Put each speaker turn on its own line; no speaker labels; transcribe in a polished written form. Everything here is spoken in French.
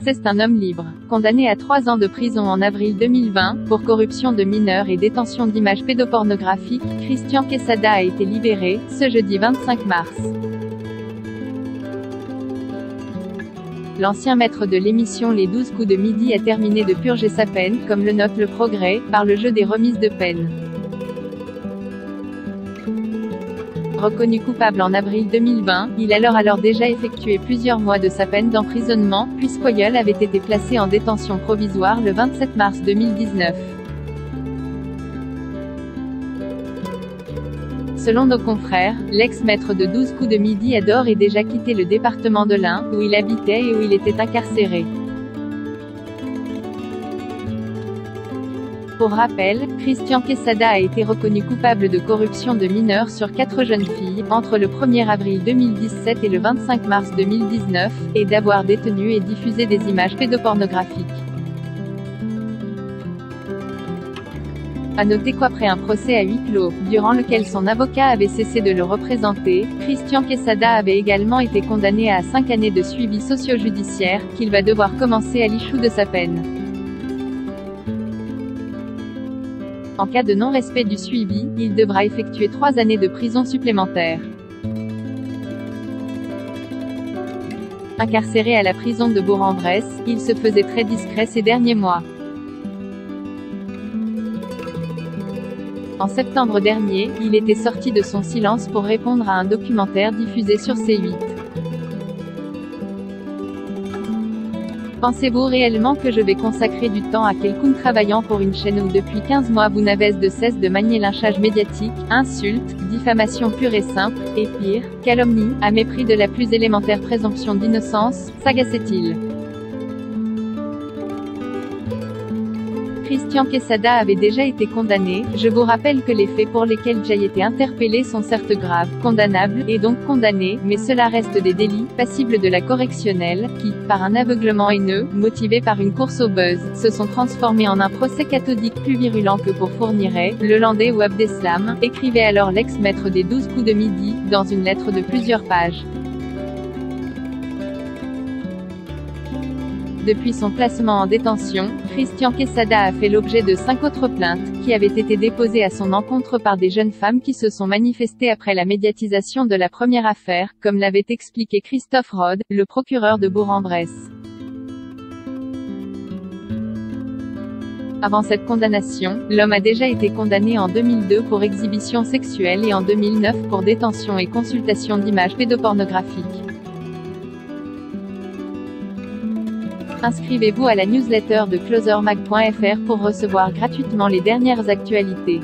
C'est un homme libre. Condamné à 3 ans de prison en avril 2020, pour corruption de mineurs et détention d'images pédopornographiques, Christian Quesada a été libéré, ce jeudi 25 mars. L'ancien maître de l'émission Les 12 coups de midi a terminé de purger sa peine, comme le note Le Progrès, par le jeu des remises de peine. Reconnu coupable en avril 2020, il a alors déjà effectué plusieurs mois de sa peine d'emprisonnement, puisqu'Oyol avait été placé en détention provisoire le 27 mars 2019. Selon nos confrères, l'ex-maître de 12 coups de midi a d'ores et déjà quitté le département de l'Ain, où il habitait et où il était incarcéré. Pour rappel, Christian Quesada a été reconnu coupable de corruption de mineurs sur 4 jeunes filles, entre le 1er avril 2017 et le 25 mars 2019, et d'avoir détenu et diffusé des images pédopornographiques. À noter qu'après un procès à huis clos, durant lequel son avocat avait cessé de le représenter, Christian Quesada avait également été condamné à 5 années de suivi socio-judiciaire, qu'il va devoir commencer à l'issue de sa peine. En cas de non-respect du suivi, il devra effectuer 3 années de prison supplémentaires. Incarcéré à la prison de Bourg-en-Bresse, il se faisait très discret ces derniers mois. En septembre dernier, il était sorti de son silence pour répondre à un documentaire diffusé sur C8. Pensez-vous réellement que je vais consacrer du temps à quelqu'un travaillant pour une chaîne où depuis 15 mois vous n'avez de cesse de manier lynchage médiatique, insultes, diffamation pure et simple, et pire, calomnie, à mépris de la plus élémentaire présomption d'innocence, s'agaçait-il. Christian Quesada avait déjà été condamné. Je vous rappelle que les faits pour lesquels j'ai été interpellé sont certes graves, condamnables, et donc condamnés, mais cela reste des délits, passibles de la correctionnelle, qui, par un aveuglement haineux, motivé par une course au buzz, se sont transformés en un procès cathodique plus virulent que pour Fourniret, Lelandais ou Abdeslam, écrivait alors l'ex-maître des 12 coups de midi, dans une lettre de plusieurs pages. Depuis son placement en détention, Christian Quesada a fait l'objet de 5 autres plaintes, qui avaient été déposées à son encontre par des jeunes femmes qui se sont manifestées après la médiatisation de la première affaire, comme l'avait expliqué Christophe Rode, le procureur de Bourg-en-Bresse. Avant cette condamnation, l'homme a déjà été condamné en 2002 pour exhibition sexuelle et en 2009 pour détention et consultation d'images pédopornographiques. Inscrivez-vous à la newsletter de closermag.fr pour recevoir gratuitement les dernières actualités.